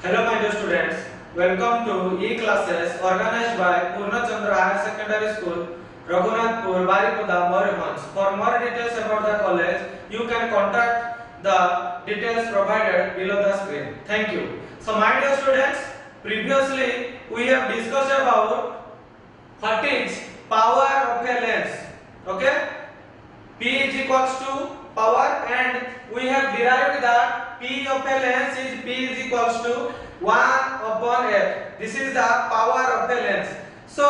Hello my dear students, welcome to E-classes organized by Purnachandra Higher Secondary School, Raghunathpur, Baripada, Morihans. For more details about the college, you can contact the details provided below the screen. Thank you. So my dear students, previously we have discussed about what is power of a lens. Okay? P is equals to power, and we have derived that P of a lens is P is equals to 1 upon F. This is the power of the lens. So,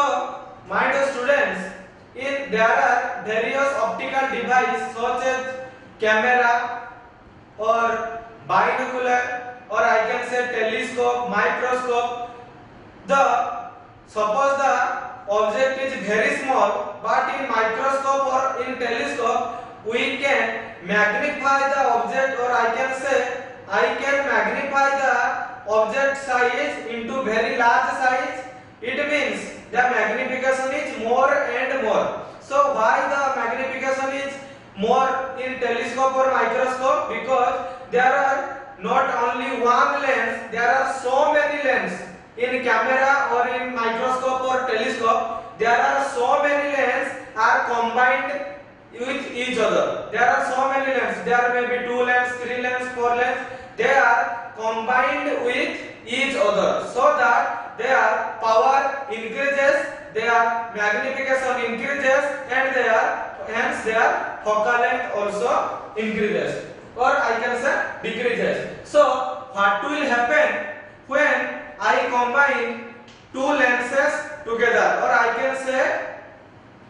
my dear students, there are various optical devices such as camera or binocular, or I can say telescope, microscope. Suppose the object is very small, but in microscope or in telescope we can magnify the object, or I can magnify the object size into very large size. It means the magnification is more and more. So why the magnification is more in telescope or microscope? Because there are not only one lens, there are so many lenses. In camera or in microscope or telescope, there are so many lenses are combined with each other. There are so many lenses. There may be 2 lenses, 3 lenses, 4 lenses. They are combined with each other, so that their power increases, their magnification increases, and hence their focal length also increases, or I can say decreases. So what will happen when I combine 2 lenses together, or I can say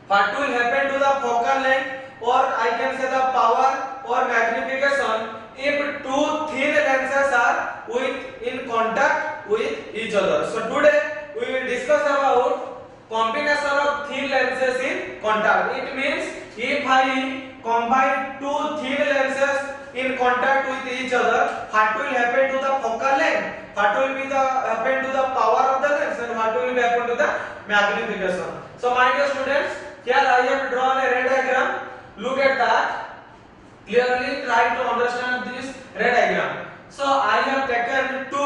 what will happen to the focal length, or I can say the power or magnification, if 2 thin lenses are in contact with each other. So today we will discuss about combination of thin lenses in contact. It means if I combine 2 thin lenses in contact with each other, what will happen to the focal length, what will be happen to the power of the lens, and what will happen to the magnification. So my dear students, here I have drawn a ray diagram. Look at that. Clearly try to understand this ray diagram. So I have taken 2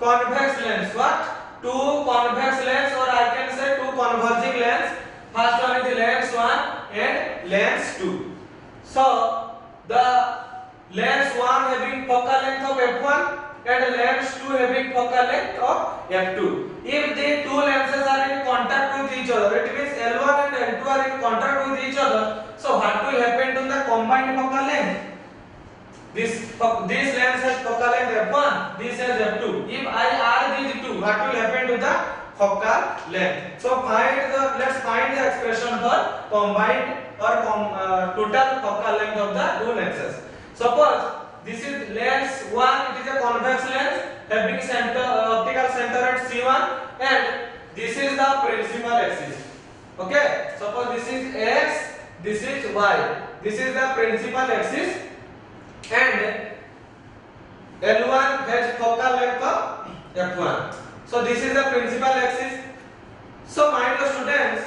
convex lens. What? 2 convex lens, or I can say 2 converging lens. First one is lens 1 and lens 2. So the lens 1 having focal length of f1 and lens 2 having focal length of f2. If the 2 lenses are in contact with each other, it means L1 and L2 are in contact with each other. So what will happen to the combined focal length? This lens has focal length f1, this has f2. If I add these two, what will happen to the focal length? So let's find the expression for combined or total focal length of the 2 lenses. Suppose this is lens 1, it is a convex lens having optical center at C1, and this is the principal axis. Okay, suppose this is x, this is y, this is the principal axis, and L1 has focal length of f1. So this is the principal axis. So my dear students,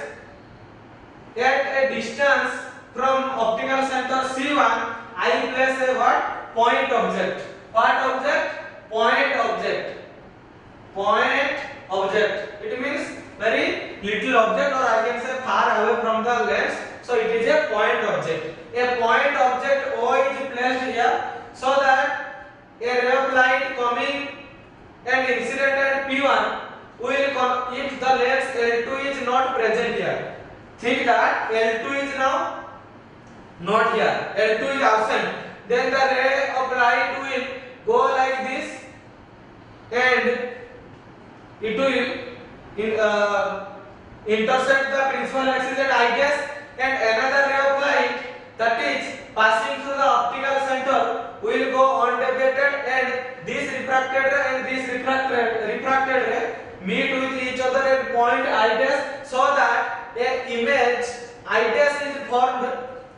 at a distance from optical center C1, I place a what? Point object. What object? Point object. Point object. It means very little object, or I can say far away from the lens. So it is a point object. A point object O is placed here, so that a ray of light coming and incident at P1 will, if the lens L2 is not present here. Think that L2 is now not here. L2 is absent. Then the ray of light will go like this, and it will intersect the principal axis at I dash, and another ray of light that is passing through the optical center will go undeviated, and this refracted ray and this refracted ray meet with each other at point I dash, so that a image I dash is formed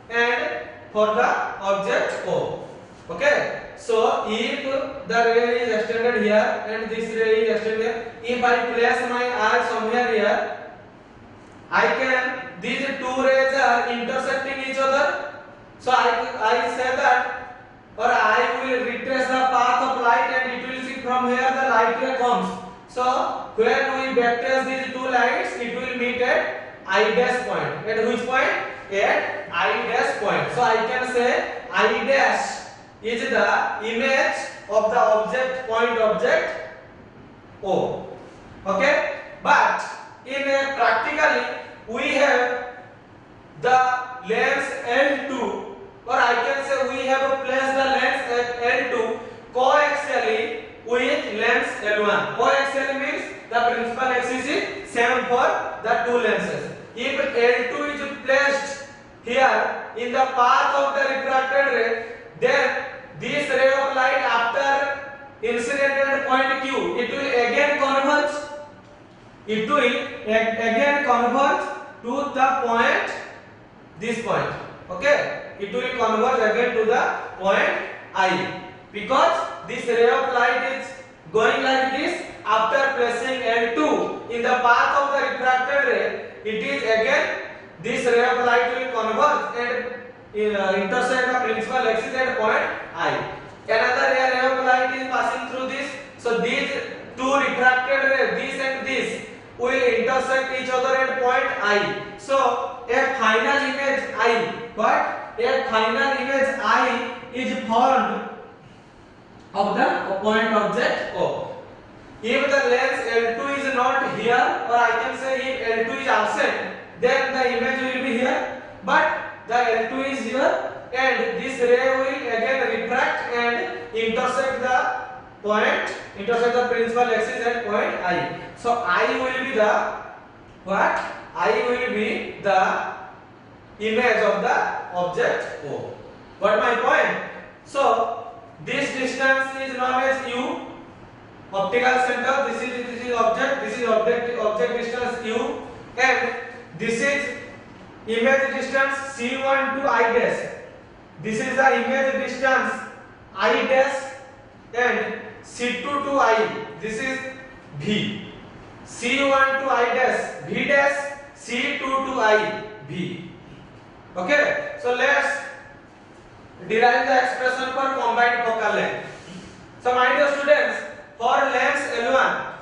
and for the object O. Okay, so if the ray is extended here and this ray is extended here, if I place my eye somewhere here, these 2 rays are intersecting each other. So I say that, or I will retrace the path of light and it will from here the light ray comes. So when we backtrace these two lights, it will meet at I dash point. At which point? At I dash point. So I can say I dash is the image of the object point object O. Okay, but in practically we have the lens L2, or I can say we have placed the lens at L2 coaxially with lens L1. Coaxially means the principal axis is same for the two lenses. If L2 is placed here in the path of the refracted ray, then this ray of light after incident at point Q, it will again converge. It will again converge to the point, this point. Okay, it will converge again to the point I, because this ray of light is going like this. After placing L2 in the path of the refracted ray, it is again this ray of light will converge and intersect the principal axis at point I. Another ray of light is passing through this. So these two refracted rays, this and this, will intersect each other at point I. So a final image I, but a final image I is formed of the point object O. If the lens L2 is not here, or I can say if L2 is absent, then the image will be here, but the L2 is here and this ray will again refract and intersect the principal axis at point I. So I will be the what? I will be the image of the object O. Got my point? So this distance is known as U, optical center. This is object. This is object distance U, and this is image distance C1 to I dash. This is the image distance I dash, and C2 to I. This is V. C1 to I dash, V dash, C2 to I, V. Okay, so let's derive the expression for combined focal length. So my dear students, for lens L1,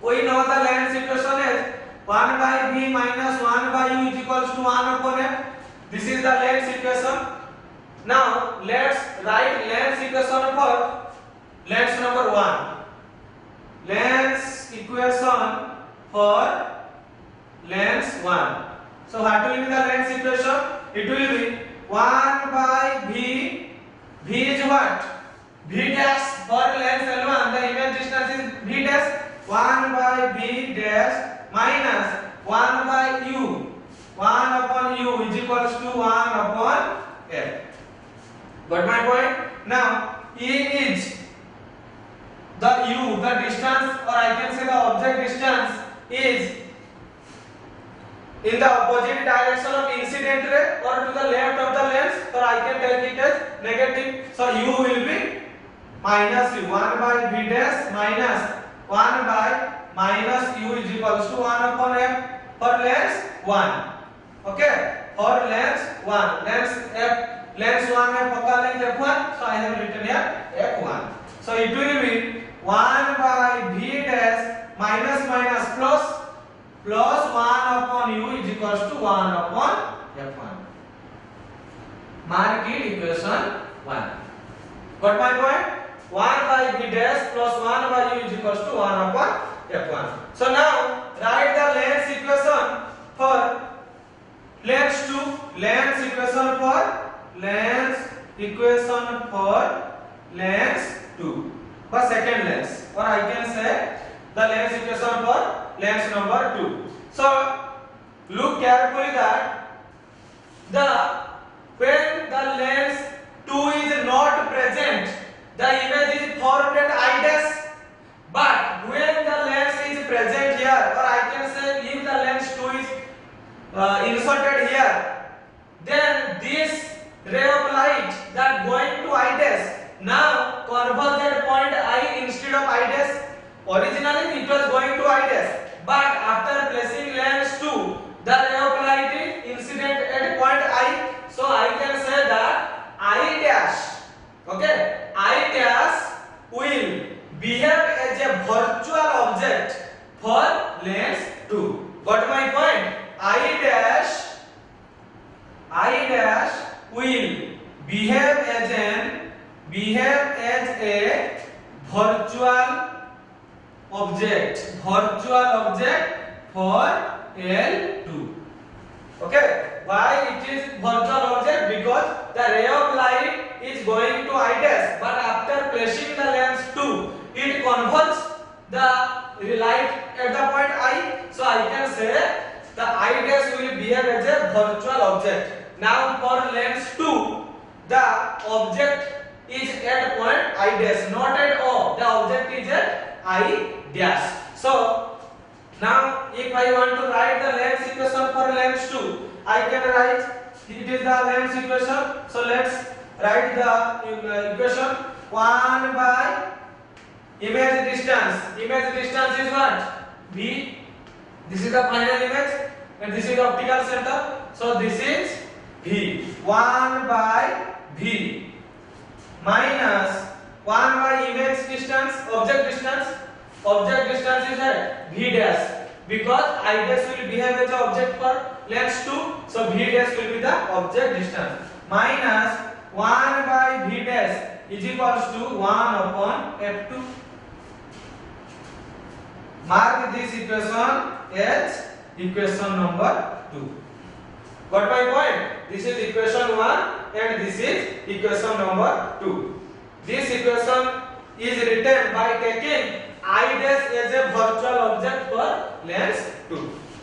we know the lens equation is 1 by V minus 1 by U is equals to 1 upon F. This is the lens equation. Now let's write lens equation for lens number 1. Lens equation for lens 1. So what will be the lens equation? It will be 1 by V. V is what? V dash. For lens L1, the image distance is V dash. 1 by V dash minus 1 by U. 1 upon U is equals to 1 upon F. Got my point? Now E is the U, the distance, or I can say the object distance is in the opposite direction of incident ray or to the left of the lens, so I can take it as negative. So U will be minus U. 1 by V dash minus 1 by minus U is equals to 1 upon F for lens 1. Okay, for lens 1, lens 1 है focal length f1, so I have written here f1. So it will be 1 by V dash minus plus 1 upon U is equals to 1 upon f1. Mark it equation 1. Got my point? 1 by V dash plus 1 by U is equals to 1 upon f1. So now write the lens equation for lens 2. Lens equation for lens 2. For second lens, or I can say the lens equation for lens number 2. So look carefully that when the lens 2 is not present, the image is formed at I dash. But when the lens is present here, or I can say if the lens 2 is inserted here, then this ray of light that going to I dash now converge at point I instead of I dash. Originally it was going to I dash, but after placing lens 2, the ray of light is incident at point I. So I can say that I dash, okay, I dash will behave for length 2. Got my point? I dash will behave as a virtual object for L2. Okay, why it is virtual object? Because the ray of light is going to I dash, but after placing the lens 2, it converts the light at the point I. So I can say the I dash will behave as a virtual object. Now for lens 2, the object is at point I dash, not at O. The object is at I dash. So now if I want to write the lens equation for lens 2, I can write it is the lens equation. So let's write the equation. 1 by image distance. Image distance is what? V. This is the final image and this is the optical center. So this is V. 1 by V minus 1 by image distance, object distance. Object distance is at V dash, because I dash will behave as an object for lens 2, so V dash will be the object distance, minus 1 by V dash is equals to 1 upon F2. Mark this equation as equation number 2. Got my point? This is equation 1 and this is equation number 2. This equation is written by taking I dash as a virtual object for lens 2.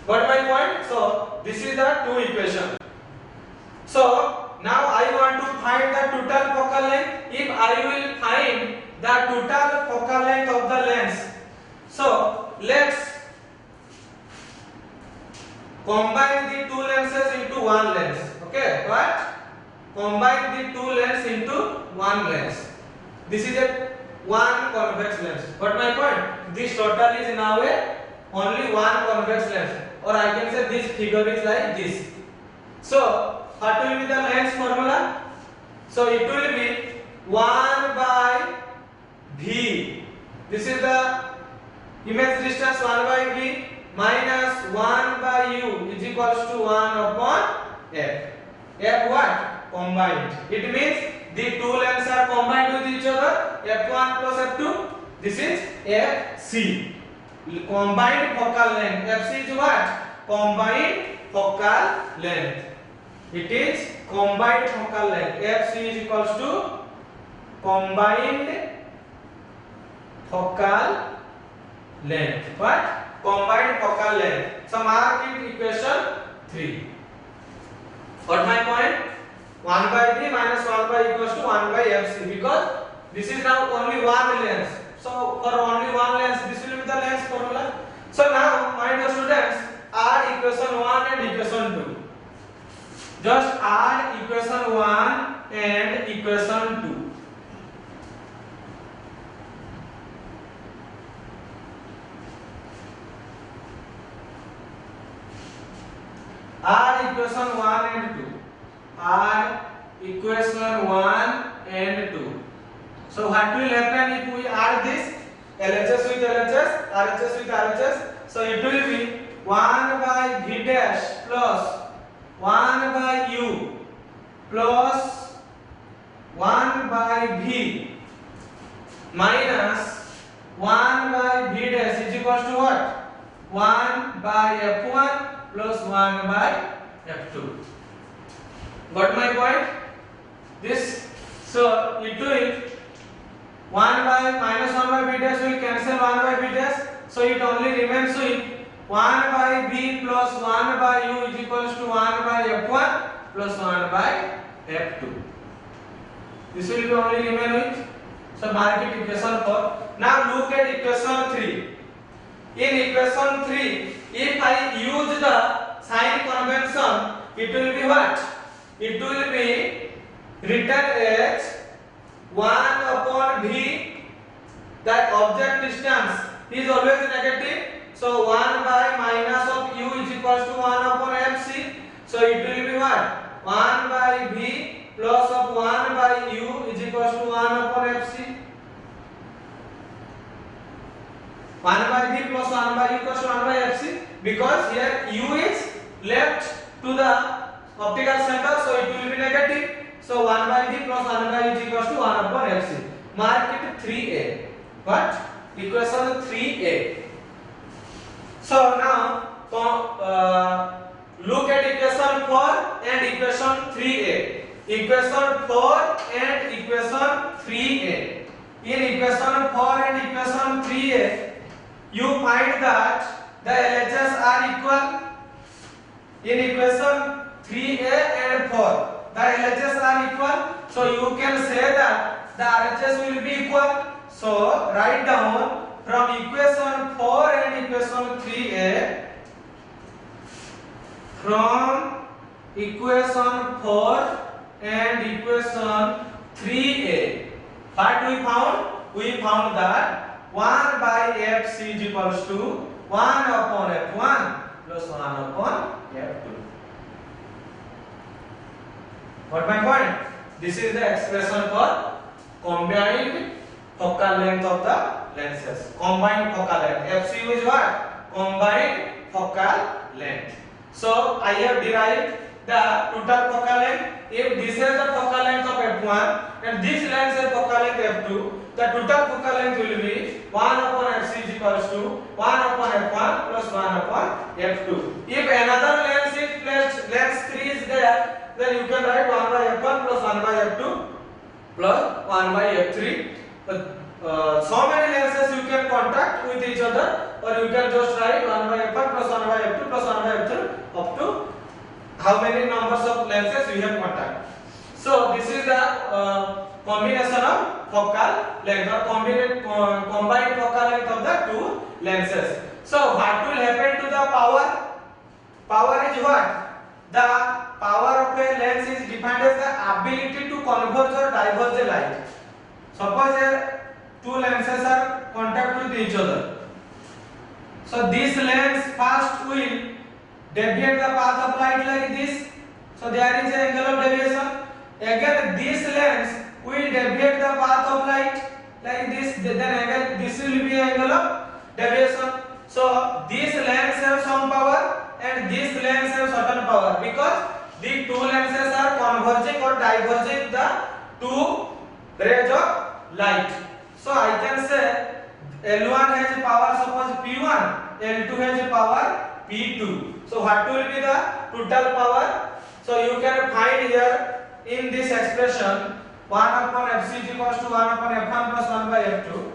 Got my point? So this is the 2 equation. So now I want to find the total focal length. If I will find the total focal length of the lens, so let's combine the 2 lenses into one lens. Okay, what? Combine the 2 lenses into one lens. This is a one convex lens. Got my point? This total is now a only one convex lens, or I can say this figure is like this. So what will be the lens formula? So it will be 1 by V. This is the image distance 1 by V minus 1 by U is equals to 1 upon F. F what? Combined. It means the 2 lenses are combined with each other. F1 plus F2. This is FC. Combined focal length. FC is what? Combined focal length. It is combined focal length. FC is equals to combined focal length. What? Combined focal length. So mark it equation 3. Got my point? 1 by V minus 1 by equals to 1 by FC, because this is now only one lens. So for only one lens, this will be the lens formula. So now my dear students, add equation 1 and equation 2. Just add equation 1 and equation 2. Add equation 1 and 2. Add equation 1 and 2. So what will happen if we add this? LHS with LHS, RHS with RHS. So it will be 1 by V dash plus 1 by U plus 1 by V minus 1 by V dash is equals to what? 1 by F1 plus 1 by F2. Got my point? This, so it will 1 by minus 1 by V dash will cancel 1 by V dash, so it only remains with 1 by V plus 1 by U is equals to 1 by F1 plus 1 by F2. This will be only remain with. So mark it equation 4. Now look at equation 3. In equation 3, if I use the sign convention, it will be what? It will be written as 1 upon V. That object distance is always negative. So 1 by minus of U is equals to 1 upon FC. So it will be what? 1 by V plus of 1 by U is equals to 1 upon FC. 1 1 by v plus 1 by u equals to 1 by fc, because here u is left to the optical center, so it will be negative. So 1 by v plus 1 by u is equals to 1 upon fc. Mark it 3a. What? Equation 3a. So now look at equation 4 and equation 3a. Equation 4 and equation 3a. In equation 4 and equation 3a, you find that the LHS are equal. In equation 3a and 4, the LHS are equal. So you can say that the RHS will be equal. So write down from equation 4 and equation 3a. From equation 4 and equation 3a, what we found? We found that 1 by fc is equals to 1 upon f1 plus 1 upon f2. What my point? This is the expression for combined focal length of the lenses. Combined focal length. FCU is what? Combined focal length. So I have derived the total focal length. If this is the focal length of f1 and this length is focal length f2, the total focal length will be 1 upon fc is equals to 1 upon f1 plus 1 upon f2. If another length is placed, length 3 is there, then you can write 1 by f1 plus 1 by f2 plus 1 by f3. So many lenses you can contact with each other, or you can just write 1 by f1 plus 1 by f2 plus 1 by f3 up to how many numbers of lenses you have contact. So this is the combination of focal length or combined focal length of the two lenses. So what will happen to the power? Power is what? The power of a lens is defined as the ability to converge or diverge a light. Suppose here two lenses are contact with each other. So this lens first will deviate the path of light like this. So there is an angle of deviation. Again this lens will deviate the path of light like this. Then again this will be angle of deviation. So this lens have some power and this lens have certain power, because the two lenses are converging or diverging the two rays of light. So I can say L1 has power suppose P1, L2 has power P2. So what will be the total power? So you can find here in this expression 1 upon fc is equals to 1 upon f1 plus 1 by f2.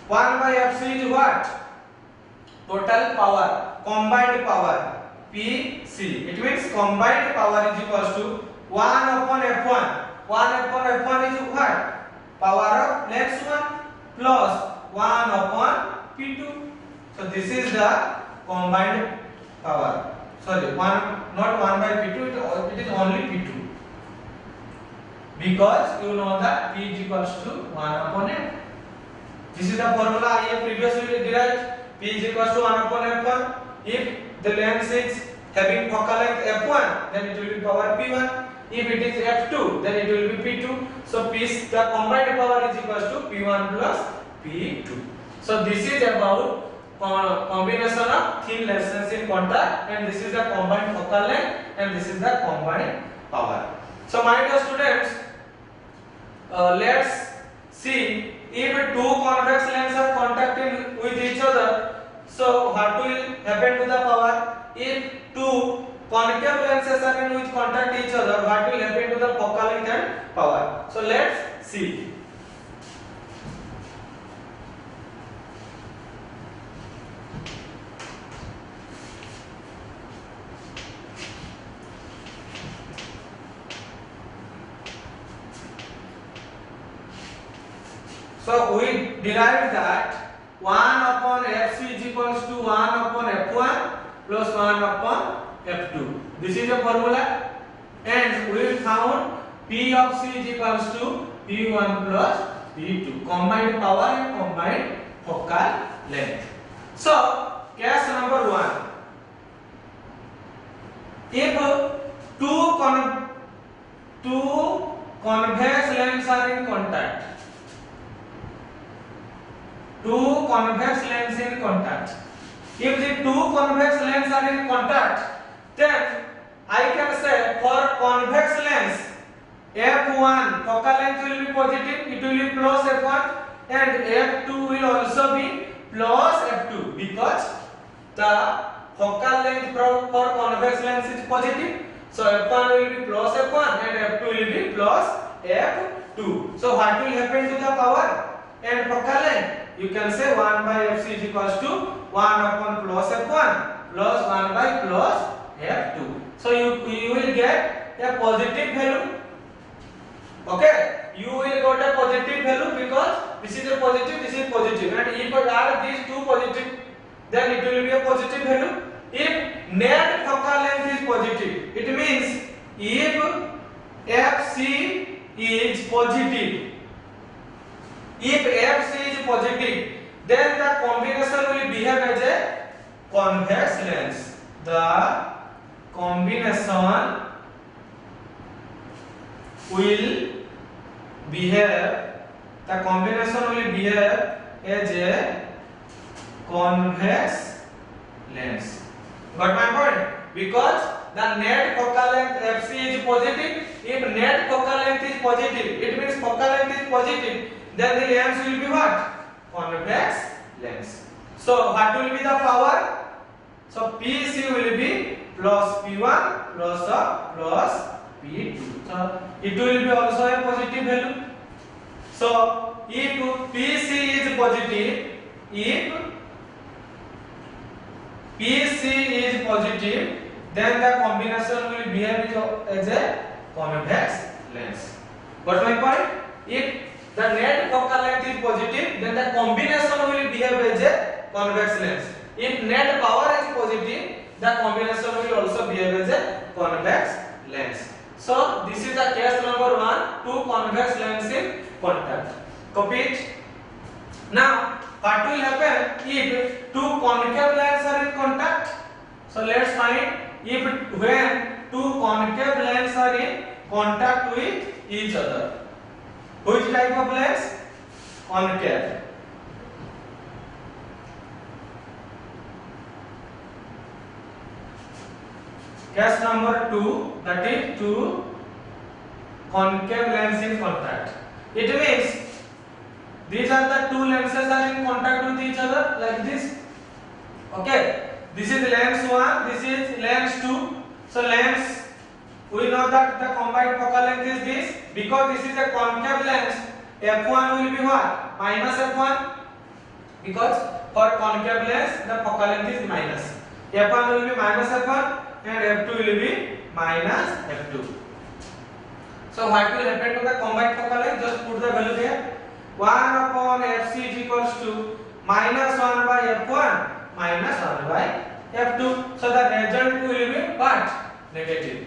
1 by fc is what? Total power, combined power, PC. It means combined power is equals to 1 upon f1. 1 upon f1 is what? Power of lens 1 plus 1 upon P2. So this is the combined power. Sorry, not 1 by P2, it is only P2. Because you know that P is equals to 1 upon F. This is the formula I have previously derived. P is equals to 1 upon F1. If the lens is having focal length F1, then it will be power P1. If it is F2, then it will be P2. So the combined power is equals to P1 plus P2. So this is about combination of thin lenses in contact, and this is the combined focal length, and this is the combined power. So my dear students, let's see if two convex lenses are contacting with each other. So what will happen to the power? If two concave lenses are in which contact each other, what will happen to the focal length and power? So let's see. So we derived that 1 upon fc is equals to 1 upon f1 plus 1 upon f2. This is the formula, and we found p of c is equals to p1 plus p2, combined power and combined focal length. So case number 1, if two convex lenses are in contact, two convex lens in contact. If the two convex lens are in contact, then I can say for convex lens f1 focal length will be positive, it will be plus f1, and f2 will also be plus f2 because the focal length for convex lens is positive. So f1 will be plus f1 and f2 will be plus f2. So what will happen to the power and focal length? You can say 1 by fc is equals to 1 upon plus f1 plus 1 by plus f2. So you will get a positive value. Okay, you will get a positive value because this is a positive, this is positive, and if you add these two positive, then it will be a positive value. If net focal length is positive, it means if fc is positive, if fc is positive, then the combination will behave as a convex lens. The combination will behave as a convex lens. Got my point? Because the net focal length fc is positive. If net focal length is positive, it means focal length is positive, then the lens will be what? Convex lens. So what will be the power? So PC will be plus P1 plus P2. So it will be also a positive value. So if PC is positive, then the combination will behave as a convex lens. Got my point? If the net focal length is positive, then the combination will behave as a convex lens. If net power is positive, the combination will also behave as a convex lens. So this is the case number 1, two convex lens in contact. Copy it. Now what will happen if two concave lens are in contact? So let's find when two concave lens are in contact with each other. Which type of lens? Concave. Case number 2, that is two concave lens in contact. It means these are the two lenses are in contact with each other like this. Okay, this is lens 1, this is lens 2. So lens, we know that the combined focal length is this. Because this is a concave lens, f1 will be what? Minus f1. Because for concave lens the focal length is minus. f1 will be minus f1 and f2 will be minus f2. So what will happen to the combined focal length? Just put the value there. 1 upon fc is equals to minus 1 by f1 minus 1 by f2. So the result will be what? Negative.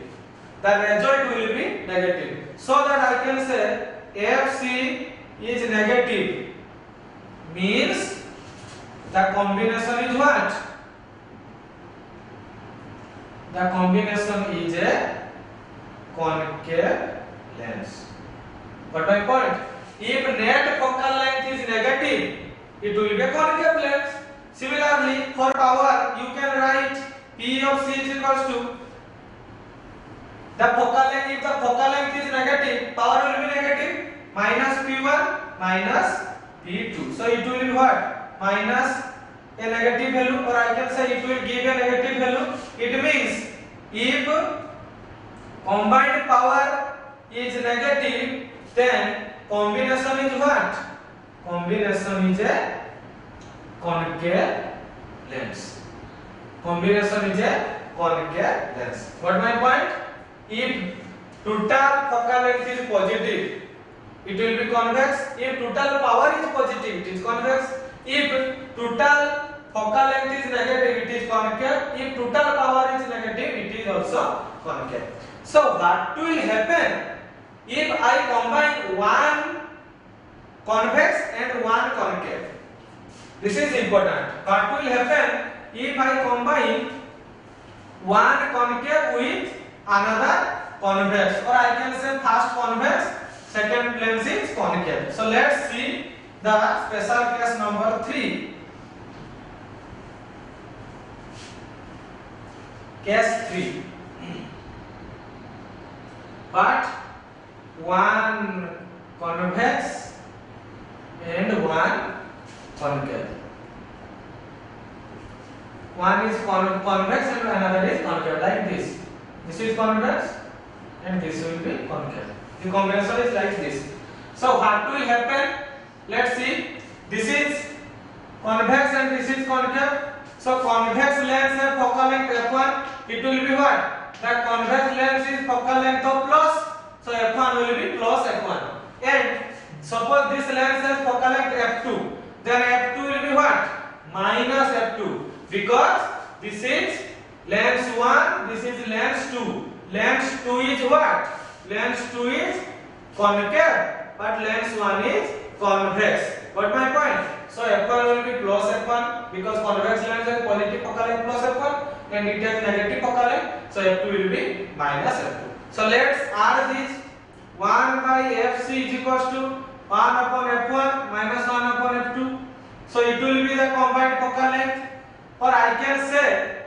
The result will be negative. So that I can say fc is negative means the combination is what? The combination is a concave lens. Got my point? If net focal length is negative, it will be a concave lens. Similarly, for power, you can write P of C is equals to the focal length. If the focal length is negative, power will be negative, minus P1 minus P2. So it will be what? Minus a negative value, or I can say it will give a negative value. It means if combined power is negative, then combination is what? Combination is a concave lens. Combination is a concave lens. What my point? If total focal length is positive, it will be convex. If total power is positive, it is convex. If total focal length is negative, it is concave. If total power is negative, it is also concave. So what will happen if I combine one convex and one concave? This is important. What will happen if I combine one concave with another convex, or I can say first convex, second lens is concave. So let's see the special case number 3. Case 3. But one convex and one concave. One is convex and another is concave, like this. This is convex and this will be concave. The combination is like this. So what will happen? Let's see. This is convex and this is concave. So convex lens have focal length f1. It will be what? The convex lens is focal length of plus. So f1 will be plus f1. And suppose this lens has focal length f2. Then f2 will be what? Minus f2. Because this is lens 1, this is lens 2. Lens 2 is what? Lens 2 is concave, but lens 1 is convex. Got my point? So f1 will be plus f1 because convex lens has positive focal length plus f1 and it has negative focal length. So f2 will be minus f2. So let's add this. 1 by fc is equals to 1 upon f1 minus 1 upon f2. So it will be the combined focal length. Or I can say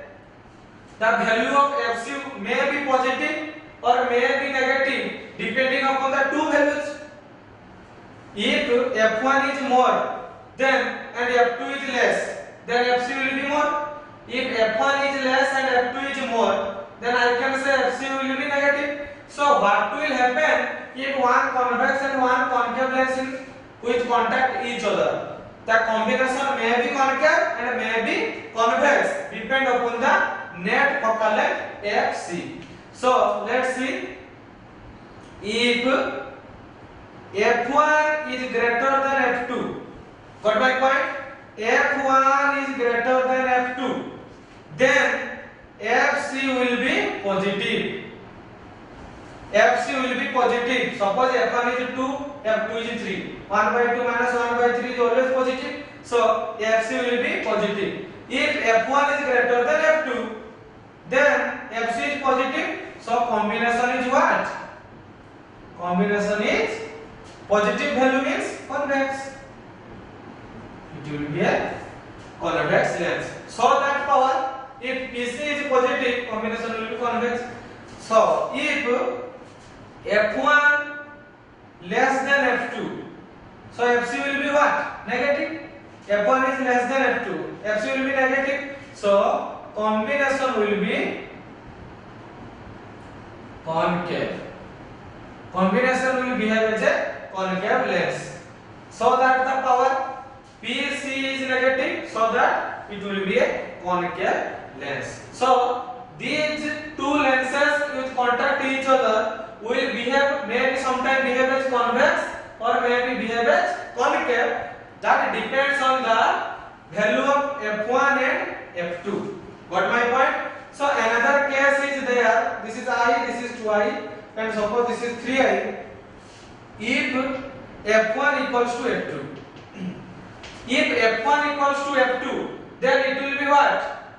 the value of fc may be positive or may be negative depending upon the two values. If f1 is more then and f2 is less, then fc will be more. If f1 is less and f2 is more, then I can say fc will be negative. So what will happen if one convex and one concave lens which contact each other? The combination may be concave and may be convex, depend upon the net focal length fc. So let's see. If f1 is greater than f2, got my point? f1 is greater than f2, then fc will be positive. fc will be positive. Suppose f1 is 2, f2 is 3. 1 by 2 minus 1 by 3 is always positive. So fc will be positive. If f1 is greater than f2, then fc is positive. So combination is what? Combination is positive value means convex. It will be a convex lens. So that power, if PC is positive, combination will be convex. So if f1 less than f2, so fc will be what? Negative. f1 is less than f2, fc will be negative. So combination will be concave. Combination will behave as a concave lens. So that the power PC is negative, so that it will be a concave lens. So these two lenses which contact each other will behave, maybe sometimes behave as convex or maybe behave as concave. That depends on the value of f1 and f2. Got my point? So another case is there. This is I, this is 2i, and suppose this is 3i. If f1 equals to f2, if f1 equals to f2, then it will be what?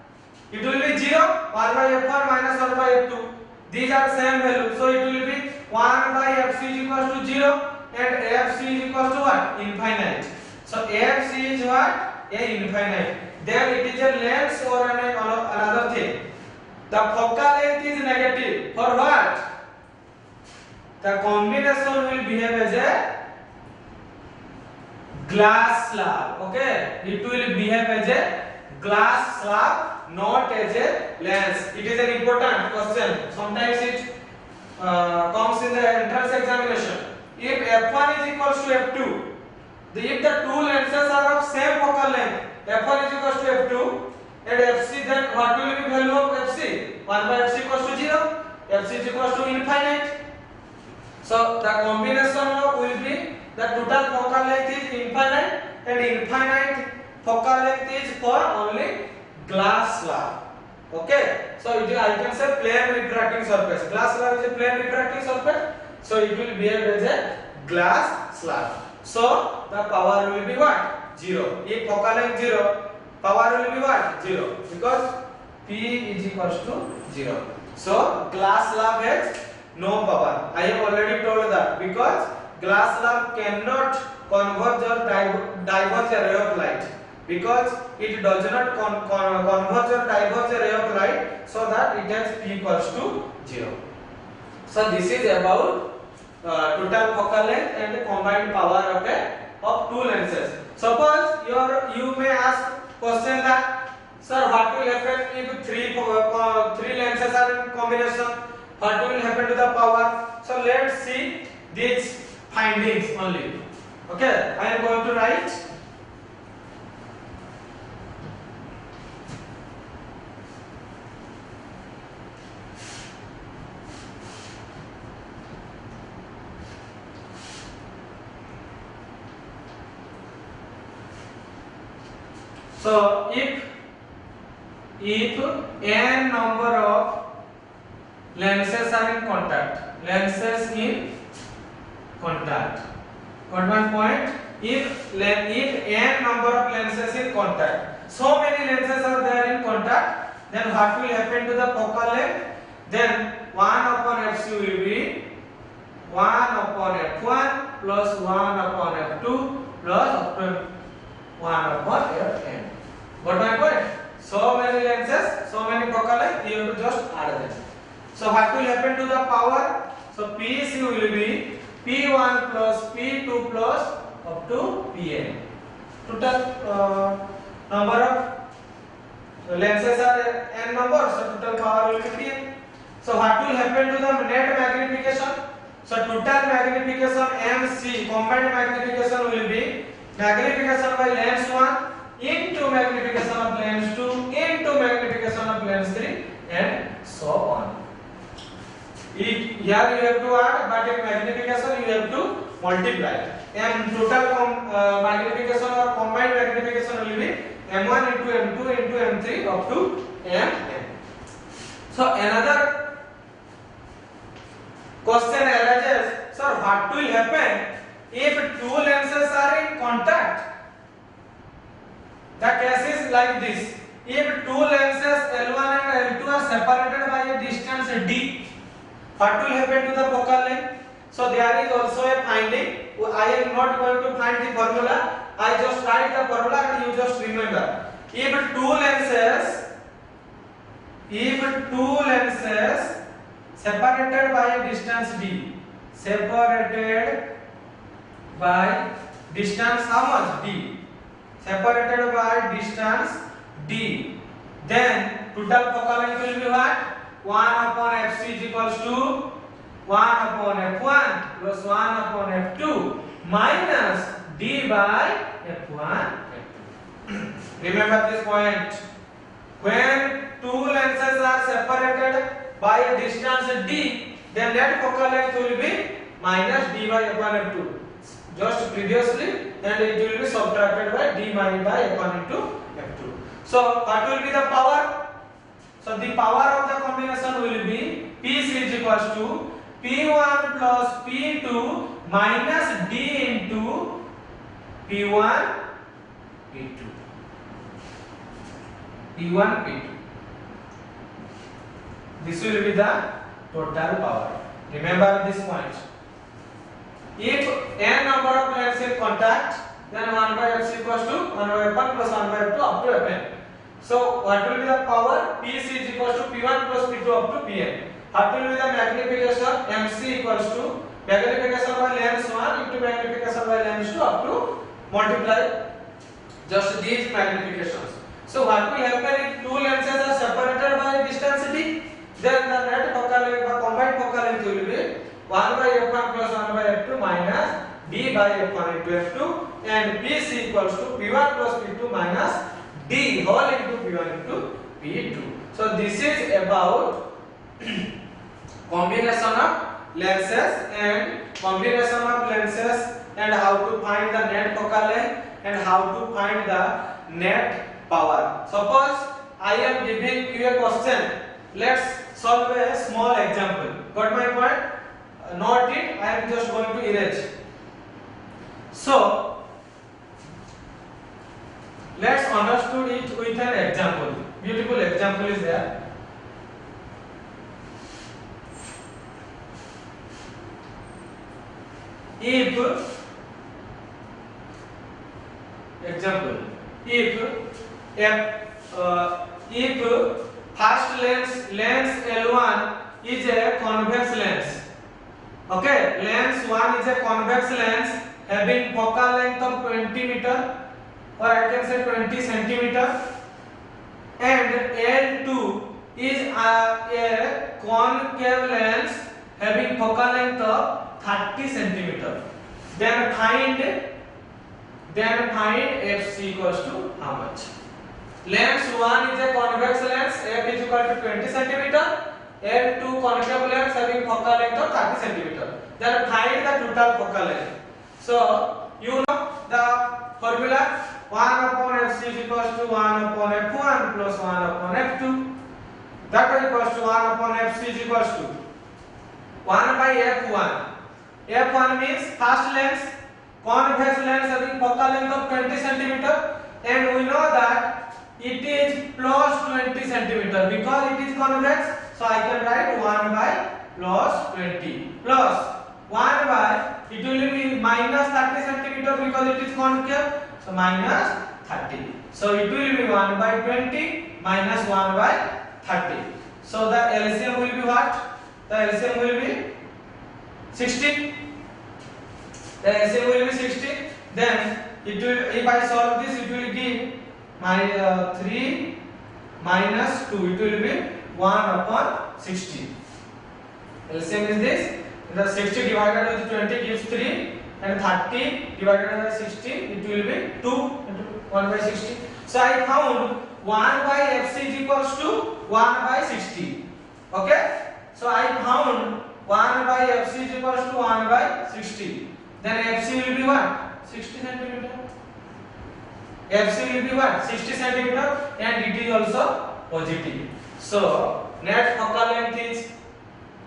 It will be 0, 1 by f1 minus 1 by f2. These are same value, so it will be 1 by fc is equals to 0 and fc is equals to what? Infinite. So fc is what? A infinite. Then it is a lens or another thing. The focal length is negative. For what? The combination will behave as a glass slab. Okay? It will behave as a glass slab, not as a lens. It is an important question. Sometimes it comes in the entrance examination. If f1 is equals to f2, if the two lenses are of same focal length, f1 is equals to f2 and fc, then what will be value of fc? 1 by fc equals to 0, fc is equals to infinite. So the combination will be the total focal length is infinite and infinite focal length is for only glass slab. Okay, so it is, I can say, plane refracting surface. Glass slab is a plane refracting surface, so it will behave as a glass slab. So the power will be what? 0. If focal length 0, power will be what? 0, because P is equals to 0. So glass slab has no power. I have already told that because glass lamp cannot converge or diverge a ray of light, because it does not converge or diverge a ray of light, so that it has p equals to 0. So this is about total focal length and combined power of two lenses. Suppose you may ask question that, sir, what will happen if three lenses are in combination? What will happen to the power? So let's see these findings only. Okay, I am going to write. So if n number of lenses are in contact, got one point? If n number of lenses in contact, so many lenses are there in contact, then what will happen to the focal length? Then 1 upon fc will be 1 upon f1 plus 1 upon f2 plus 1 upon fn. Got my point? So many lenses, so many focal length, you have to just add them. So what will happen to the power? So PC will be P1 plus P2 plus up to Pn. Total number of lenses are n number, so total power will be Pn. So what will happen to the net magnification? So total magnification MC, combined magnification will be magnification by lens 1 into magnification of lens 2 into magnification of lens 3 and so on. Here you have to add, but in magnification you have to multiply. And total magnification or combined magnification will be m1 into m2 into m3 up to mn. So another question arises, sir, what will happen if two lenses are in contact? The case is like this. If two lenses L1 and L2 are separated by a distance d, what will happen to the focal length? So there is also a finding. I am not going to find the formula. I just write the formula and you just remember. If two lenses separated by a distance d, separated by distance how much? D. Separated by distance d, then total focal length will be what? 1 upon fc is equals to 1 upon f1 plus 1 upon f2 minus d by f1 f2. Remember this point. When two lenses are separated by a distance d, then net focal length will be minus d by f1 f2. Just previously, and it will be subtracted by d minus by f1 into f2. So what will be the power? So the power of the combination will be PC is equals to P1 plus P2 minus d into P1 P2. P1 P2. This will be the total power. Remember this point. If n number of lenses in contact, then 1 by f equals to 1 by f1 plus 1 by f2 up to fn. So what will be the power? PC is equals to P1 plus P2 up to Pn. What will be the magnification? MC equals to magnification by lens 1 into magnification by lens 2 up to multiply just these magnifications. So what will happen if two lenses are separated by a distance d? Then the net focal length, the combined focal length will be 1 by f1 plus 1 by f2 minus d by f1 into f2, and PC equals to P1 plus P2 minus d whole into P1 into P2. So this is about combination of lenses and how to find the net focal length and how to find the net power. Suppose I am giving you a question. Let's solve a small example. Got my point? Note it. I am just going to erase. So let's understood it with an example. Beautiful example is there. if example if first lens L1 is a convex lens. Okay, lens 1 is a convex lens having focal length of 20 meter, or I can say 20 centimeter, and L2 is a concave lens having focal length of 30 centimeter. Then find FC equals to how much? Lens 1 is a convex lens, f is equal to 20 centimeter, L2 concave lens having focal length of 30 centimeter. Then find the total focal length. So you know the formula, 1 upon fc is equals to 1 upon f1 plus 1 upon f2. That is equals to 1 upon fc is equals to 1 by f1. F1 means first lens, convex lens having focal length of 20 centimeter, and we know that it is plus 20 centimeter because it is convex. So I can write 1 by plus 20 plus 1 by, it will be minus 30 centimeter because it is concave. So minus 30. So it will be 1 by 20 minus 1 by 30. So the LCM will be what? The LCM will be 60. The LCM will be 60. Then it will, if I solve this, it will give my 3 minus 2. It will be 1 upon 60. LCM is this. The 60 divided with 20 gives 3, and 30 divided by 60 it will be 2 into 1 by 60. So I found 1 by fc is equals to 1 by 60. Okay. So I found 1 by fc is equals to 1 by 60. Then fc will be what? 60 centimeter. fc will be what? 60 centimeter, and it is also positive. So net focal length is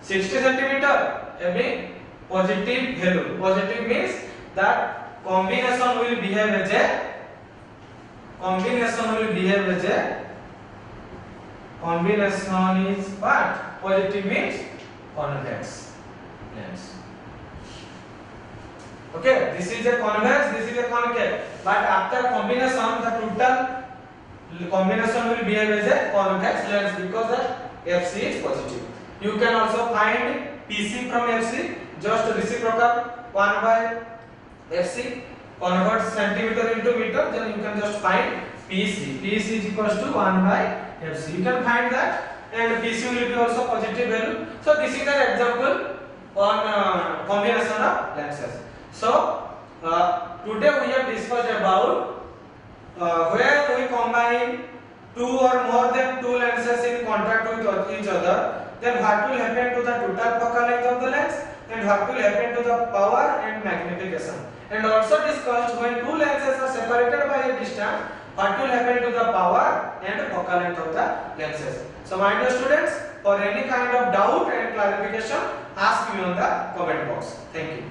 60 centimeter having positive value. Positive means that combination will behave as a combination is what? Positive means convex lens. Okay, this is a convex, this is a concave, but after combination the total combination will behave as a convex lens because the fc is positive. You can also find PC from FC, just reciprocal 1 by FC, convert centimeter into meter, then you can just find PC. PC is equals to 1 by FC. You can find that, and PC will be also positive value. So this is an example on combination of lenses. So today we have discussed about where we combine 2 or more than 2 lenses in contact with each other, then what will happen to the total focal length of the lens, and what will happen to the power and magnification. And also discussed when 2 lenses are separated by a distance, what will happen to the power and focal length of the lenses. So my dear students, for any kind of doubt and clarification, ask me on the comment box. Thank you.